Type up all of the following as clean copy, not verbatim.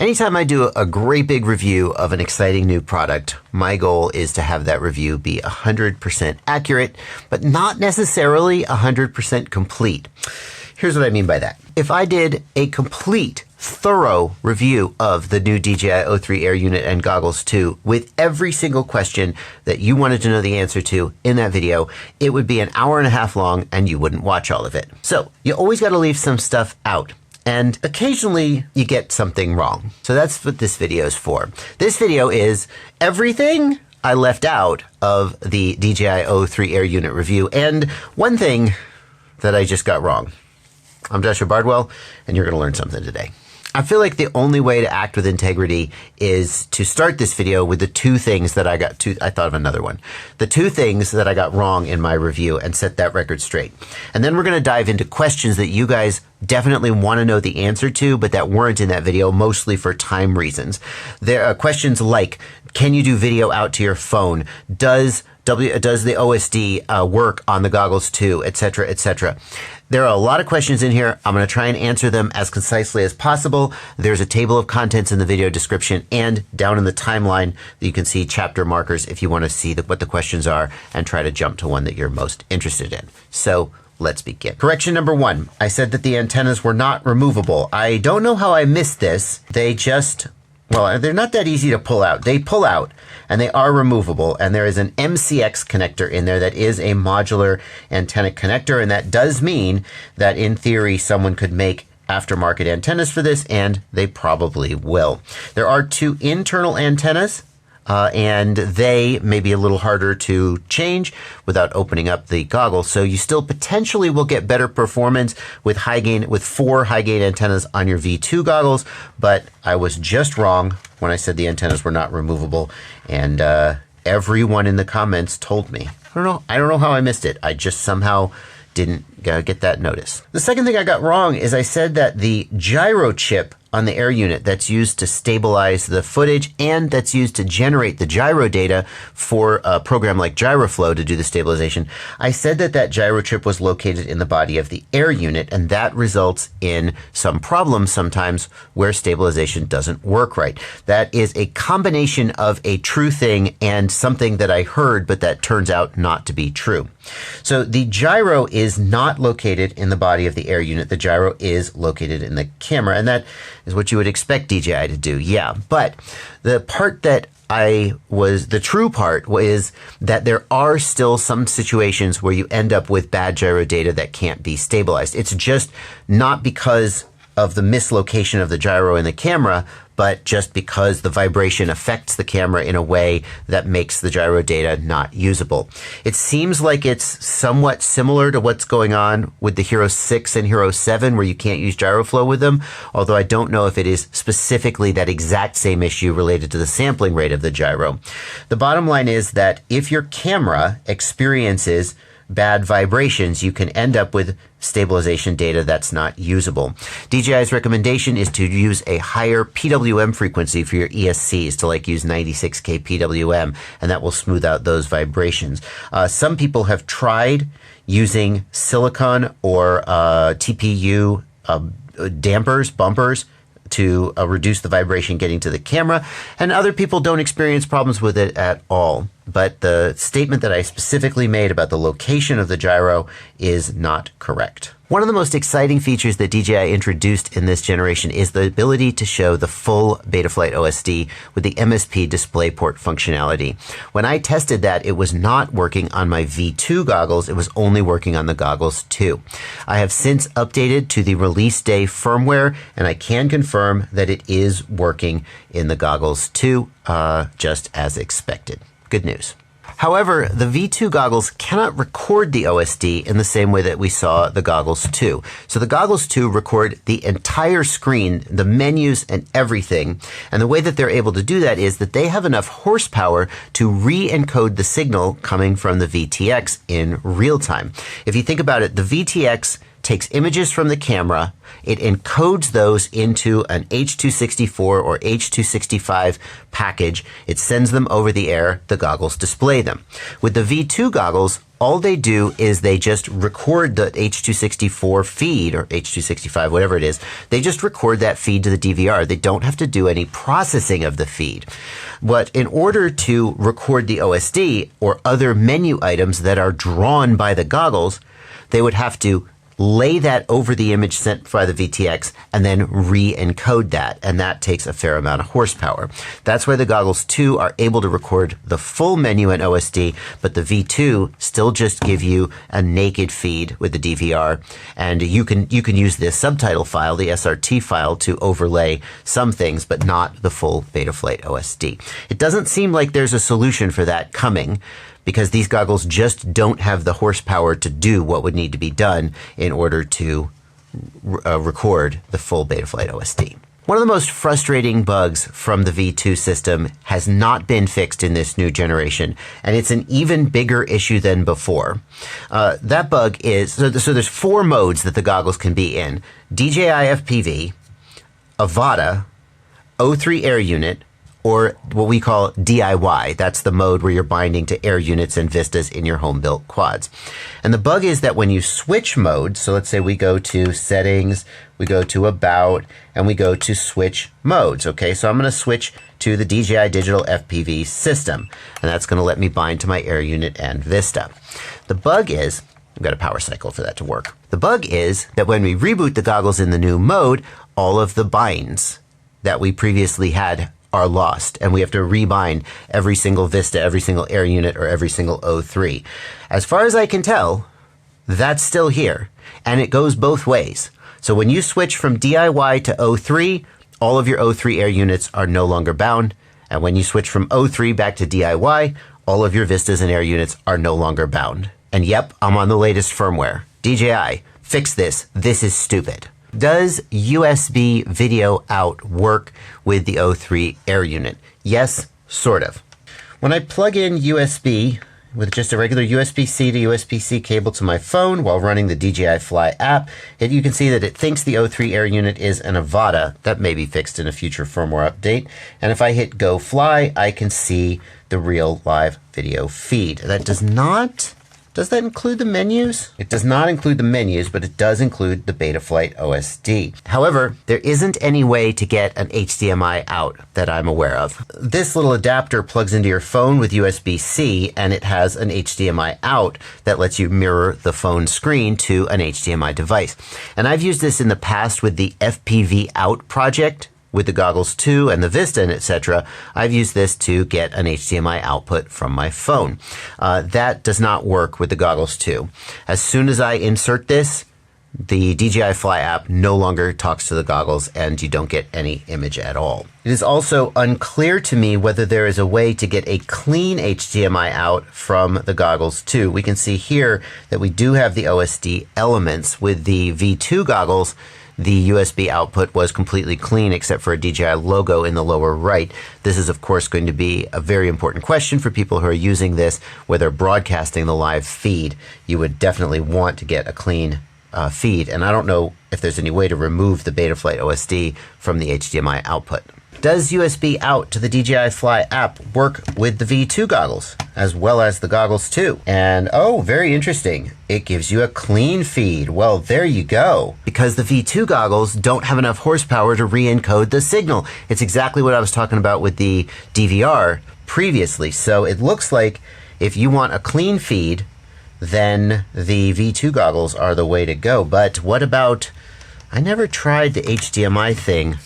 Anytime I do a great big review of an exciting new product, my goal is to have that review be 100% accurate, but not necessarily 100% complete. Here's what I mean by that. If I did a complete, thorough review of the new DJI O3 Air Unit and Goggles 2 with every single question that you wanted to know the answer to in that video, it would be an hour and a half long and you wouldn't watch all of it. So you always got to leave some stuff out. And occasionally you get something wrong. So that's what this video is for. This video is everything I left out of the DJI O3 Air Unit review and one thing that I just got wrong. I'm Joshua Bardwell, and you're going to learn something today. I feel like the only way to act with integrity is to start this video with the two things that I thought of another one. The two things that I got wrong in my review and set that record straight. And then we're going to dive into questions that you guys definitely want to know the answer to, but that weren't in that video, mostly for time reasons. There are questions like, can you do video out to your phone? Does the OSD work on the Goggles 2, etc., etc.? There are a lot of questions in here. I'm going to try and answer them as concisely as possible. There's a table of contents in the video description and down in the timeline you can see chapter markers if you want to see what the questions are and try to jump to one that you're most interested in. So let's begin. Correction number 1. I said that the antennas were not removable. I don't know how I missed this. Well, they're not that easy to pull out. They pull out and they are removable. And there is an MCX connector in there that is a modular antenna connector. And that does mean that in theory, someone could make aftermarket antennas for this, and they probably will. There are two internal antennas. And they may be a little harder to change without opening up the goggles. So you still potentially will get better performance with four high gain antennas on your V2 goggles. But I was just wrong when I said the antennas were not removable. And everyone in the comments told me. I don't know how I missed it. I just somehow didn't get that notice. The second thing I got wrong is I said that the gyro chip on the Air Unit that's used to stabilize the footage and that's used to generate the gyro data for a program like GyroFlow to do the stabilization. I said that that gyro chip was located in the body of the Air Unit, and that results in some problems sometimes where stabilization doesn't work right. That is a combination of a true thing and something that I heard, but that turns out not to be true. So the gyro is not located in the body of the Air Unit. The gyro is located in the camera, and that is what you would expect DJI to do. Yeah, but the part that the true part was that there are still some situations where you end up with bad gyro data that can't be stabilized. It's just not because of the mislocation of the gyro in the camera, but just because the vibration affects the camera in a way that makes the gyro data not usable. It seems like it's somewhat similar to what's going on with the Hero 6 and Hero 7, where you can't use GyroFlow with them, although I don't know if it is specifically that exact same issue related to the sampling rate of the gyro. The bottom line is that if your camera experiences bad vibrations, you can end up with stabilization data that's not usable. DJI's recommendation is to use a higher PWM frequency for your ESCs, to use 96K PWM, and that will smooth out those vibrations. Some people have tried using silicon or TPU bumpers, to reduce the vibration getting to the camera, and other people don't experience problems with it at all. But the statement that I specifically made about the location of the gyro is not correct. One of the most exciting features that DJI introduced in this generation is the ability to show the full Betaflight OSD with the MSP DisplayPort functionality. When I tested that, it was not working on my V2 goggles. It was only working on the Goggles 2. I have since updated to the release day firmware, and I can confirm that it is working in the Goggles 2, just as expected. Good news. However, the V2 goggles cannot record the OSD in the same way that we saw the Goggles 2. So the Goggles 2 record the entire screen, the menus and everything. And the way that they're able to do that is that they have enough horsepower to re-encode the signal coming from the VTX in real time. If you think about it, the VTX takes images from the camera, it encodes those into an H.264 or H.265 package, it sends them over the air, the goggles display them. With the V2 goggles, all they do is they just record the H.264 feed, or H.265, whatever it is. They just record that feed to the DVR. They don't have to do any processing of the feed. But in order to record the OSD or other menu items that are drawn by the goggles, they would have to lay that over the image sent by the VTX and then re-encode that. And that takes a fair amount of horsepower. That's why the Goggles 2 are able to record the full menu in OSD, but the V2 still just give you a naked feed with the DVR. And you can use this subtitle file, the SRT file, to overlay some things, but not the full Betaflight OSD. It doesn't seem like there's a solution for that coming, because these goggles just don't have the horsepower to do what would need to be done in order to record the full Betaflight OSD. One of the most frustrating bugs from the V2 system has not been fixed in this new generation, and it's an even bigger issue than before. That bug is, so there's 4 modes that the goggles can be in: DJI FPV, Avata, O3 Air Unit, or what we call DIY. That's the mode where you're binding to air units and vistas in your home-built quads. And the bug is that when you switch modes, so let's say we go to settings, we go to about, and we go to switch modes. Okay, so I'm going to switch to the DJI Digital FPV system, and that's going to let me bind to my air unit and vista. The bug is, I've got a power cycle for that to work. The bug is that when we reboot the goggles in the new mode, all of the binds that we previously had are lost, and we have to rebind every single vista, every single air unit, or every single O3. As far as I can tell, that's still here, and it goes both ways. So when you switch from DIY to O3, all of your O3 air units are no longer bound, and when you switch from O3 back to DIY, all of your vistas and air units are no longer bound. And yep, I'm on the latest firmware. DJI, fix this. This is stupid. Does USB video out work with the O3 Air Unit? Yes, sort of. When I plug in USB with just a regular USB-C to USB-C cable to my phone while running the DJI Fly app, you can see that it thinks the O3 Air Unit is an Avata. That may be fixed in a future firmware update. And if I hit Go Fly, I can see the real live video feed. That does not... Does that include the menus? It does not include the menus, but it does include the Betaflight OSD. However, there isn't any way to get an HDMI out that I'm aware of. This little adapter plugs into your phone with USB-C, and it has an HDMI out that lets you mirror the phone screen to an HDMI device. And I've used this in the past with the FPV Out project, with the Goggles 2 and the Vista and etc. I've used this to get an HDMI output from my phone. That does not work with the Goggles 2. As soon as I insert this, the DJI Fly app no longer talks to the goggles and you don't get any image at all. It is also unclear to me whether there is a way to get a clean HDMI out from the Goggles 2. We can see here that we do have the OSD elements. With the V2 goggles, the USB output was completely clean except for a DJI logo in the lower right. This is, of course, going to be a very important question for people who are using this, where they're broadcasting the live feed. You would definitely want to get a clean feed, and I don't know if there's any way to remove the Betaflight OSD from the HDMI output. Does USB out to the DJI Fly app work with the V2 goggles as well as the Goggles 2? And oh, very interesting. It gives you a clean feed. Well, there you go. Because the V2 goggles don't have enough horsepower to re-encode the signal. It's exactly what I was talking about with the DVR previously. So it looks like if you want a clean feed, then the V2 goggles are the way to go. But what about, I never tried the HDMI thing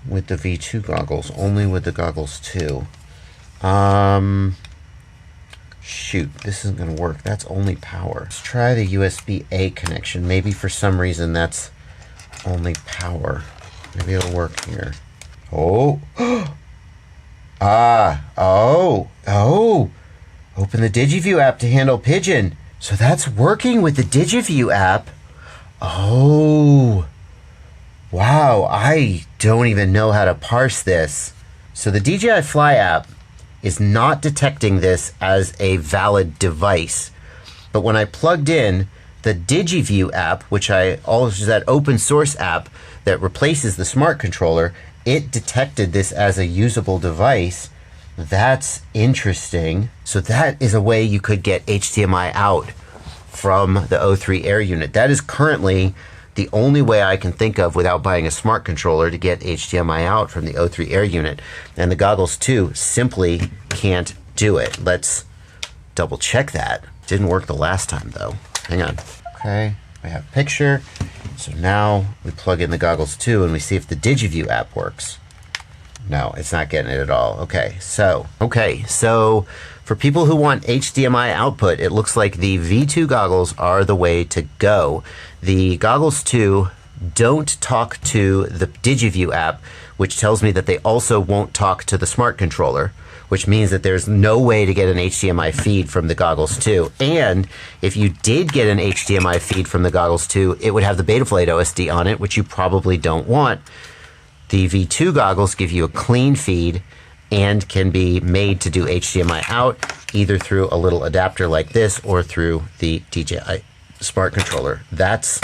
with the V2 goggles, only with the Goggles 2. Shoot, this isn't going to work. That's only power. Let's try the USB-A connection. Maybe for some reason that's only power. Maybe it'll work here. Oh. Open the Digiview app to handle Pigeon. So that's working with the Digiview app. Oh. Wow, I don't even know how to parse this. So the DJI Fly app is not detecting this as a valid device. But when I plugged in the Digiview app, which is that open source app that replaces the smart controller, it detected this as a usable device That's interesting. So that is a way you could get HDMI out from the O3 Air Unit. That is currently the only way I can think of without buying a smart controller to get HDMI out from the O3 Air Unit. And the goggles 2 simply can't do it. Let's double check that. Didn't work the last time though. Hang on. Okay, we have a picture. So now we plug in the goggles 2 and we see if the Digiview app works. No, it's not getting it at all. Okay, so for people who want HDMI output, it looks like the V2 goggles are the way to go. The goggles 2 don't talk to the Digiview app, which tells me that they also won't talk to the smart controller, which means that there's no way to get an HDMI feed from the goggles 2. And if you did get an HDMI feed from the goggles 2, it would have the Betaflight OSD on it, which you probably don't want. The V2 goggles give you a clean feed and can be made to do HDMI out either through a little adapter like this or through the DJI smart controller. That's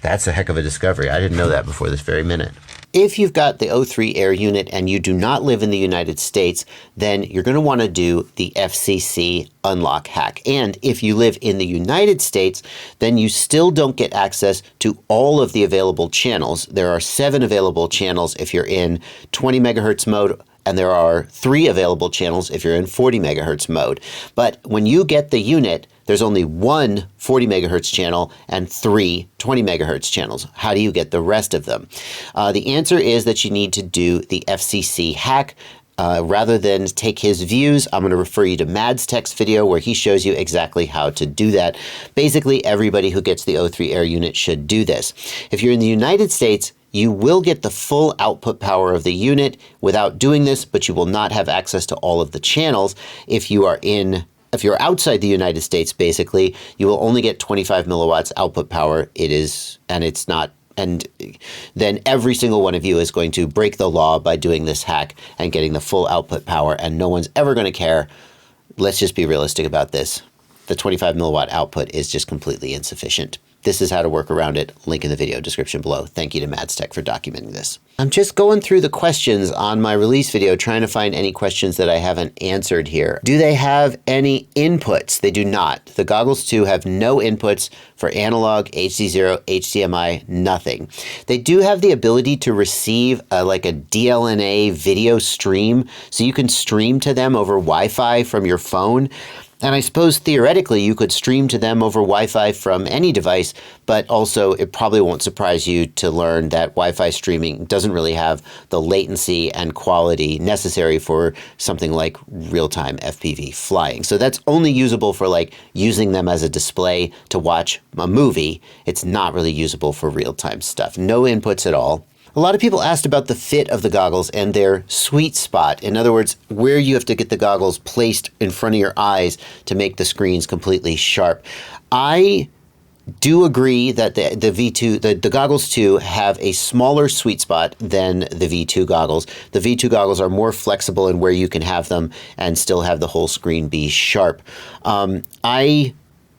a heck of a discovery. I didn't know that before this very minute. If you've got the O3 Air Unit and you do not live in the United States, then you're going to want to do the FCC unlock hack. And if you live in the United States, then you still don't get access to all of the available channels. There are 7 available channels if you're in 20 megahertz mode, and there are 3 available channels if you're in 40 megahertz mode. But when you get the unit, there's only 1 40 megahertz channel and 3 20 megahertz channels. How do you get the rest of them? The answer is that you need to do the FCC hack. Rather than take his views, I'm going to refer you to Mad's Tech's video where he shows you exactly how to do that. Basically, everybody who gets the O3 Air Unit should do this. If you're in the United States, you will get the full output power of the unit without doing this, but you will not have access to all of the channels. If you're outside the United States, basically, you will only get 25 milliwatts output power. And then every single one of you is going to break the law by doing this hack and getting the full output power, and no one's ever going to care. Let's just be realistic about this. The 25 milliwatt output is just completely insufficient. This is how to work around it. Link in the video description below. Thank you to Mad's Tech for documenting this. I'm just going through the questions on my release video, trying to find any questions that I haven't answered here. Do they have any inputs? They do not. The goggles 2 have no inputs for analog, HD0, HDMI, nothing. They do have the ability to receive like a DLNA video stream, so you can stream to them over Wi-Fi from your phone. And I suppose theoretically you could stream to them over Wi-Fi from any device, but also it probably won't surprise you to learn that Wi-Fi streaming doesn't really have the latency and quality necessary for something like real-time FPV flying. So that's only usable for like using them as a display to watch a movie. It's not really usable for real-time stuff. No inputs at all. A lot of people asked about the fit of the goggles and their sweet spot. In other words, where you have to get the goggles placed in front of your eyes to make the screens completely sharp. I do agree that the goggles 2 have a smaller sweet spot than the V2 goggles. The V2 goggles are more flexible in where you can have them and still have the whole screen be sharp. I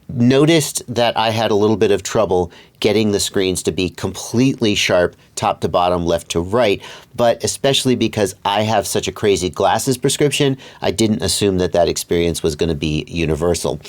noticed that I had a little bit of trouble getting the screens to be completely sharp, top to bottom, left to right, but especially because I have such a crazy glasses prescription, I didn't assume that that experience was going to be universal.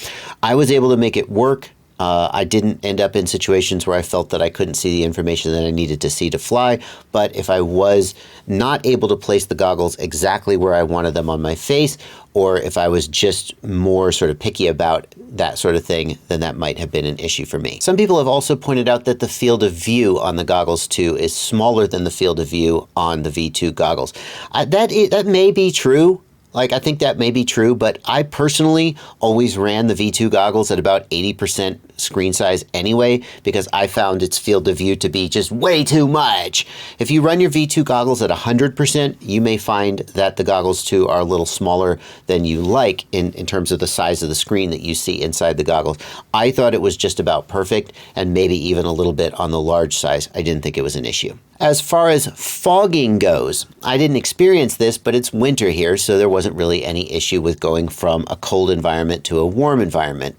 I was able to make it work. I didn't end up in situations where I felt that I couldn't see the information that I needed to see to fly, but if I was not able to place the goggles exactly where I wanted them on my face, or if I was just more sort of picky about that sort of thing, then that might have been an issue for me. Some people have also pointed out that the field of view on the goggles 2 is smaller than the field of view on the V2 goggles. That may be true. Like, I think that may be true, but I personally always ran the V2 goggles at about 80% screen size anyway, because I found its field of view to be just way too much. If you run your V2 goggles at 100%, you may find that the goggles 2 are a little smaller than you like in terms of the size of the screen that you see inside the goggles. I thought it was just about perfect, and maybe even a little bit on the large size. I didn't think it was an issue. As far as fogging goes, I didn't experience this, but it's winter here, so there wasn't wasn't really any issue with going from a cold environment to a warm environment.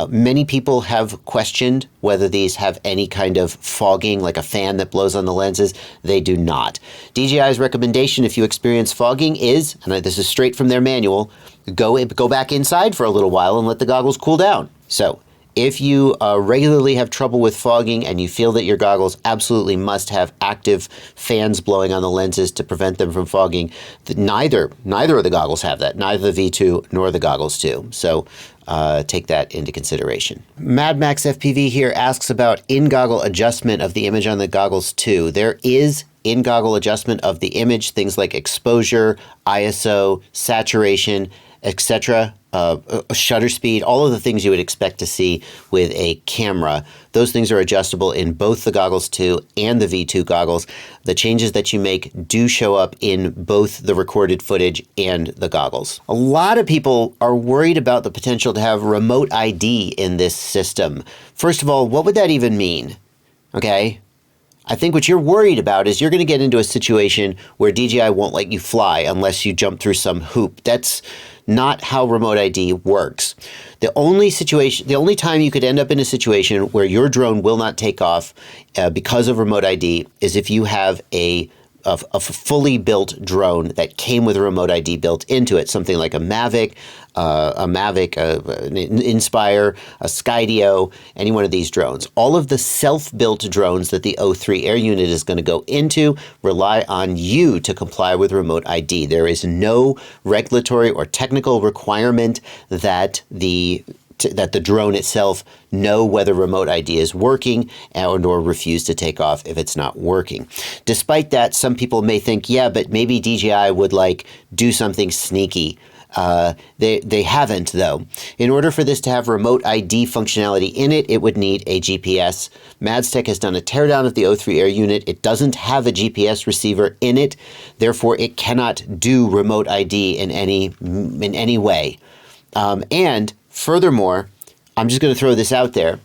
Many people have questioned whether these have any kind of fogging, like a fan that blows on the lenses. They do not. DJI's recommendation if you experience fogging is, and this is straight from their manual, go back inside for a little while and let the goggles cool down. So if you regularly have trouble with fogging and you feel that your goggles absolutely must have active fans blowing on the lenses to prevent them from fogging, neither of the goggles have that. Neither the V2 nor the goggles do. So take that into consideration. Mad Max FPV here asks about in-goggle adjustment of the image on the goggles too. There is in-goggle adjustment of the image, things like exposure, ISO, saturation, etc., shutter speed, all of the things you would expect to see with a camera. Those things are adjustable in both the goggles 2 and the V2 goggles. The changes that you make do show up in both the recorded footage and the goggles. A lot of people are worried about the potential to have remote ID in this system. First of all, what would that even mean? Okay? I think what you're worried about is you're going to get into a situation where DJI won't let you fly unless you jump through some hoop. That's not how remote ID works. The only time you could end up in a situation where your drone will not take off because of remote ID is if you have a fully built drone that came with a remote ID built into it, something like a Mavic, an Inspire, a Skydio, any one of these drones. All of the self-built drones that the O3 Air Unit is going to go into rely on you to comply with remote ID. There is no regulatory or technical requirement that the drone itself know whether remote ID is working or refuse to take off if it's not working. Despite that, some people may think, yeah, but maybe DJI would do something sneaky. They haven't, though. In order for this to have remote ID functionality in it, it would need a GPS. Madstech has done a teardown of the O3 Air Unit. It doesn't have a GPS receiver in it. Therefore, it cannot do remote ID in any way. And furthermore, I'm just going to throw this out there.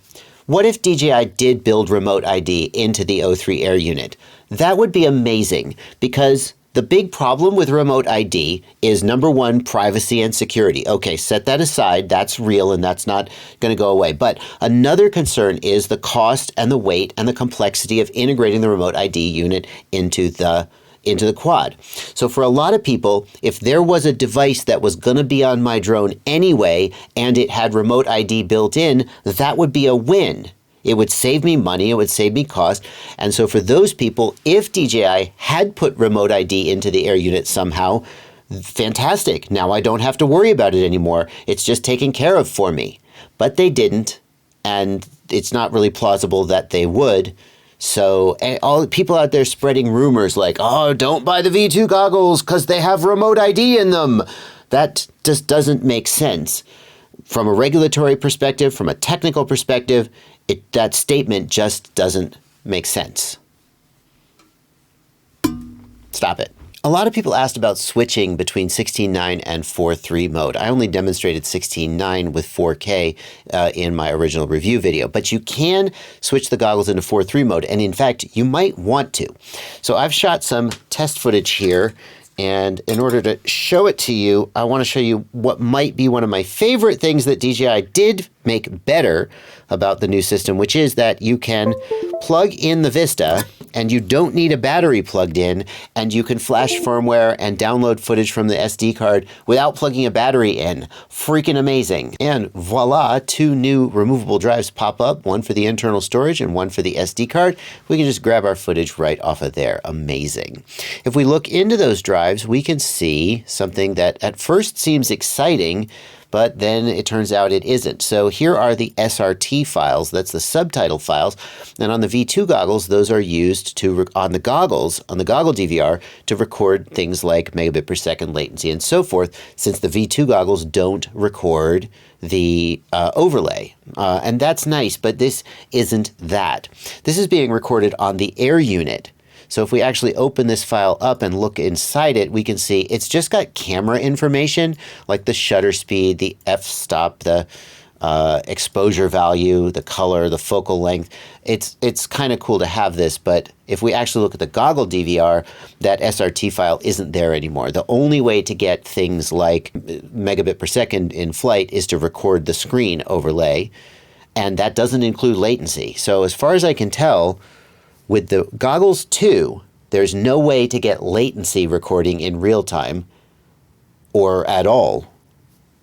What if DJI did build remote ID into the O3 Air Unit? That would be amazing, because the big problem with remote ID is, number one, privacy and security. Okay, set that aside. That's real and that's not going to go away. But another concern is the cost and the weight and the complexity of integrating the remote ID unit into the quad. So for a lot of people, if there was a device that was going to be on my drone anyway and it had remote ID built in, that would be a win. It would save me money, it would save me cost. And so for those people, if DJI had put remote ID into the Air Unit somehow, fantastic. Now I don't have to worry about it anymore. It's just taken care of for me. But they didn't, and it's not really plausible that they would. So all the people out there spreading rumors like, oh, don't buy the V2 goggles because they have remote ID in them. That just doesn't make sense. From a regulatory perspective, from a technical perspective, that statement just doesn't make sense. Stop it. A lot of people asked about switching between 16:9 and 4:3 mode. I only demonstrated 16:9 with 4K in my original review video, but you can switch the goggles into 4:3 mode, and in fact, you might want to. So I've shot some test footage here, and in order to show it to you, I want to show you what might be one of my favorite things that DJI did make better about the new system, which is that you can plug in the Vista and you don't need a battery plugged in, and you can flash firmware and download footage from the SD card without plugging a battery in. Freaking amazing. And voila, 2 new removable drives pop up, one for the internal storage and one for the SD card. We can just grab our footage right off of there. Amazing. If we look into those drives, we can see something that at first seems exciting, but then it turns out it isn't. So here are the SRT files. That's the subtitle files. And on the V2 goggles, those are used on the goggle DVR to record things like megabit per second latency and so forth, since the V2 goggles don't record the overlay. And that's nice, but this isn't that. This is being recorded on the Air Unit. So if we actually open this file up and look inside it, we can see it's just got camera information like the shutter speed, the f-stop, the exposure value, the color, the focal length. It's kind of cool to have this, but if we actually look at the goggle DVR, that SRT file isn't there anymore. The only way to get things like megabit per second in flight is to record the screen overlay, and that doesn't include latency. So as far as I can tell, with the Goggles 2, there's no way to get latency recording in real time or at all,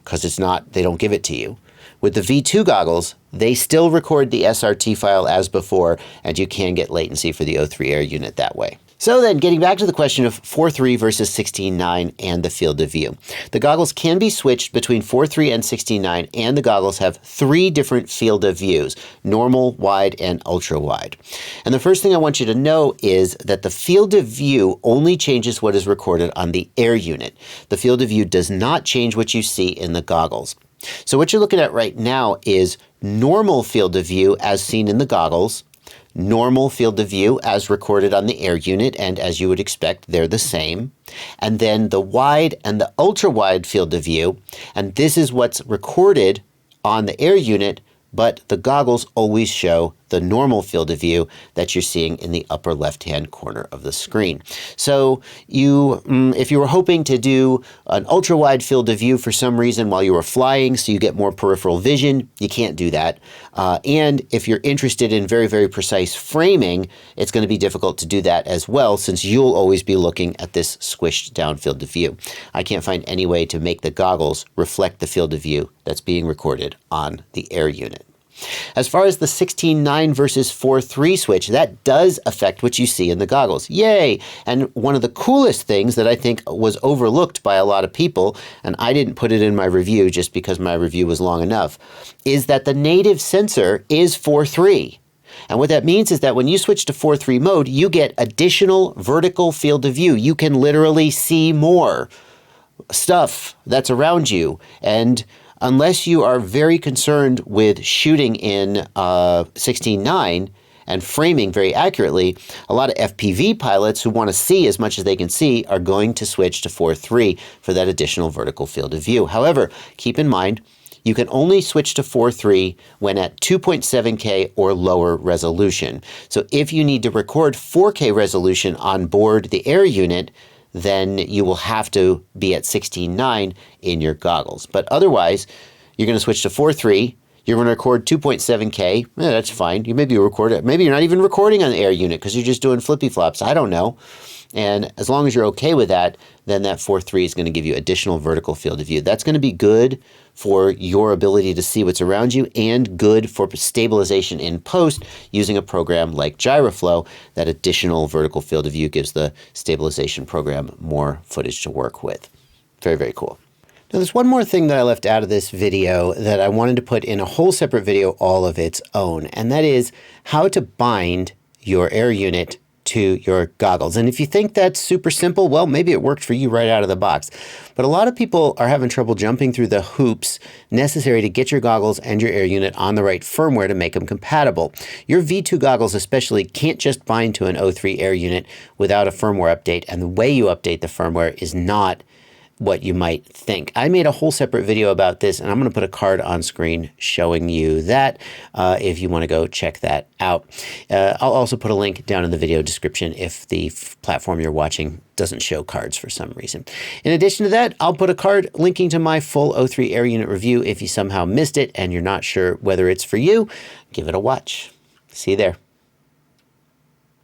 because they don't give it to you. With the V2 goggles, they still record the SRT file as before, and you can get latency for the O3 Air unit that way. So then, getting back to the question of 4.3 versus 16.9 and the field of view. The goggles can be switched between 4.3 and 16.9, and the goggles have 3 different field of views: normal, wide, and ultra wide. And the first thing I want you to know is that the field of view only changes what is recorded on the Air unit. The field of view does not change what you see in the goggles. So what you're looking at right now is normal field of view as seen in the goggles, normal field of view as recorded on the Air unit, and as you would expect, they're the same. And then the wide and the ultra wide field of view, and this is what's recorded on the Air unit, but the goggles always show the normal field of view that you're seeing in the upper left-hand corner of the screen. So if you were hoping to do an ultra-wide field of view for some reason while you were flying so you get more peripheral vision, you can't do that. And if you're interested in very, very precise framing, it's going to be difficult to do that as well, since you'll always be looking at this squished down field of view. I can't find any way to make the goggles reflect the field of view that's being recorded on the Air unit. As far as the 16.9 versus 4.3 switch, that does affect what you see in the goggles. Yay! And one of the coolest things that I think was overlooked by a lot of people, and I didn't put it in my review just because my review was long enough, is that the native sensor is 4.3. And what that means is that when you switch to 4.3 mode, you get additional vertical field of view. You can literally see more stuff that's around you. And unless you are very concerned with shooting in 16.9 and framing very accurately, a lot of FPV pilots who want to see as much as they can see are going to switch to 4.3 for that additional vertical field of view. However, keep in mind, you can only switch to 4.3 when at 2.7K or lower resolution. So if you need to record 4K resolution on board the Air unit, then you will have to be at 16.9 in your goggles. But otherwise, you're going to switch to 4.3. You're going to record 2.7K. That's fine. Maybe you're not even recording on the Air unit because you're just doing flippy flops. I don't know. And as long as you're okay with that, then that 4.3 is going to give you additional vertical field of view. That's going to be good for your ability to see what's around you and good for stabilization in post using a program like GyroFlow. That additional vertical field of view gives the stabilization program more footage to work with. Very, very cool. Now, there's one more thing that I left out of this video that I wanted to put in a whole separate video all of its own, and that is how to bind your Air unit to your goggles. And if you think that's super simple, well, maybe it worked for you right out of the box. But a lot of people are having trouble jumping through the hoops necessary to get your goggles and your Air unit on the right firmware to make them compatible. Your V2 goggles especially can't just bind to an O3 Air unit without a firmware update, and the way you update the firmware is not what you might think. I made a whole separate video about this, and I'm going to put a card on screen showing you that if you want to go check that out. I'll also put a link down in the video description if the platform you're watching doesn't show cards for some reason. In addition to that, I'll put a card linking to my full O3 Air Unit review if you somehow missed it and you're not sure whether it's for you. Give it a watch. See you there.